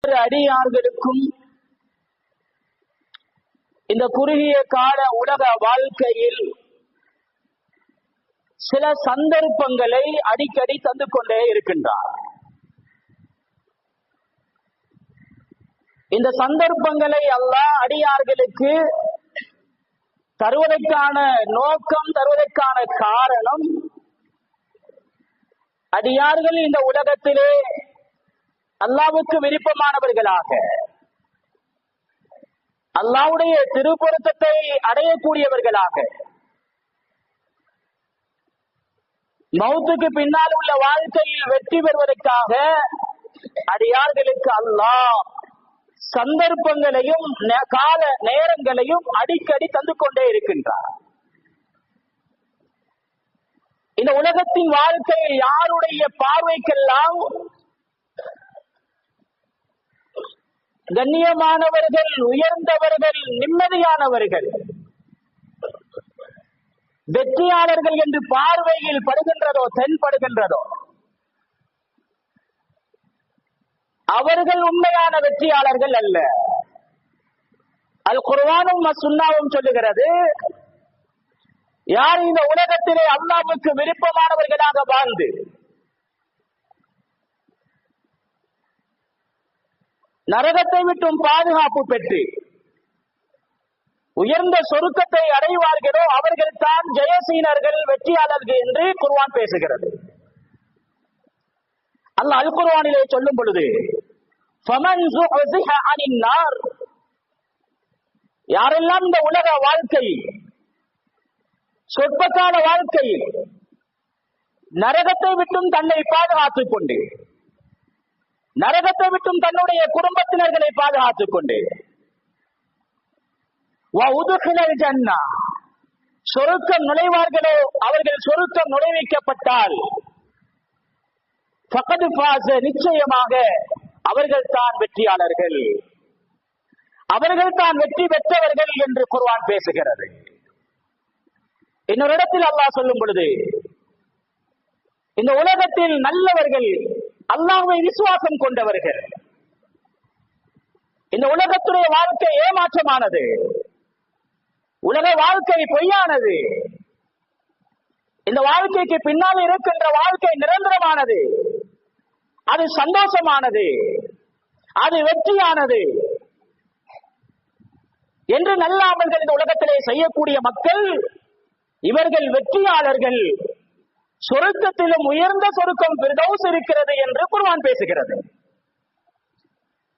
அடியார்களுக்கும் இந்த குறுகிய கால உலக வாழ்க்கையில் சில சந்தர்ப்பங்களை அடிக்கடி தந்து கொண்டே இருக்கின்றார். இந்த சந்தர்ப்பங்களை அல்லாஹ் அடியார்களுக்கு தருவதற்கான நோக்கம், தருவதற்கான காரணம், அடியார்கள் இந்த உலகத்திலே அல்லாஹ்வுக்கு விருப்பமானவர்களாக, அல்லாஹ்வுடைய திருப்பொருத்தத்தை அடையக்கூடியவர்களாக, மௌத்துக்கு பின்னால் உள்ள வாழ்க்கையில் வெற்றி பெறுவதற்காக அடியார்களுக்கு அல்லாஹ் சந்தர்ப்பங்களையும் கால நேரங்களையும் அடிக்கடி தந்து கொண்டே இருக்கின்றார். இந்த உலகத்தின் வாழ்க்கையில் யாருடைய பார்வைக்கெல்லாம் கண்ணியமானவர்கள், உயர்ந்தவர்கள், நிம்மதியானவர்கள், வெற்றியாளர்கள் என்று பார்வையில் படுகின்றதோ, தென்படுகின்றதோ, அவர்கள் உண்மையான வெற்றியாளர்கள் அல்ல. அல் குர்ஆனும் சுன்னாவும் சொல்லுகிறது, யார் இந்த உலகத்திலே அல்லாஹ்வுக்கு விருப்பமானவர்களாக வாழ்ந்து நரகத்தை விட்டும் பாதுகாப்பு பெற்று உயர்ந்த சொருக்கத்தை அடைவார்களோ அவர்கள் தான் ஜெயசீனர்கள், வெற்றியாளர்கள் என்று குர்ஆன் பேசுகிறது. அல்லாஹ் அல் குர்ஆனிலே சொல்லும் பொழுது, ஃபமன் ஸுஹ்ஸிஹ அனின் நார், யாரெல்லாம் இந்த உலக வாழ்க்கை, சொற்பகால வாழ்க்கை, நரகத்தை விட்டும் தன்னை பாதுகாத்துக் கொண்டு, நரகத்தை விட்டும் தன்னுடைய குடும்பத்தினர்களை பாதுகாத்துக் கொண்டு, வஉதுகிலல் ஜன்னah, சொர்க்கம் நுழைவார்களோ அவர்கள் சொர்க்கம் நுழைவிக்கப்பட்டால், ஃபகத் ஃபாஸ, நிச்சயமாக அவர்கள் தான் வெற்றியாளர்கள், அவர்கள் தான் வெற்றி பெற்றவர்கள் என்று குர்ஆன் பேசுகிறது. இன்னொரு இடத்தில் அல்லாஹ் சொல்லும் பொழுது, இந்த உலகத்தில் நல்லவர்கள், அல்லாஹ்வை விசுவாசம் கொண்டவர்கள், இந்த உலகத்துடைய வாழ்க்கை ஏமாற்றமானது, உலக வாழ்க்கை பொய்யானது, இந்த வாழ்க்கைக்கு பின்னால் இருக்கின்ற வாழ்க்கை நிரந்தரமானது, அது சந்தோஷமானது, அது வெற்றியானது என்று நல்ல அமல்கள் இந்த உலகத்திலே செய்யக்கூடிய மக்கள், இவர்கள் வெற்றியாளர்கள், சொர்க்கத்திலும் உயர்ந்த சொர்க்கம் ஃபிர்தௌஸ் இருக்கிறது என்று குர்ஆன் பேசுகிறது.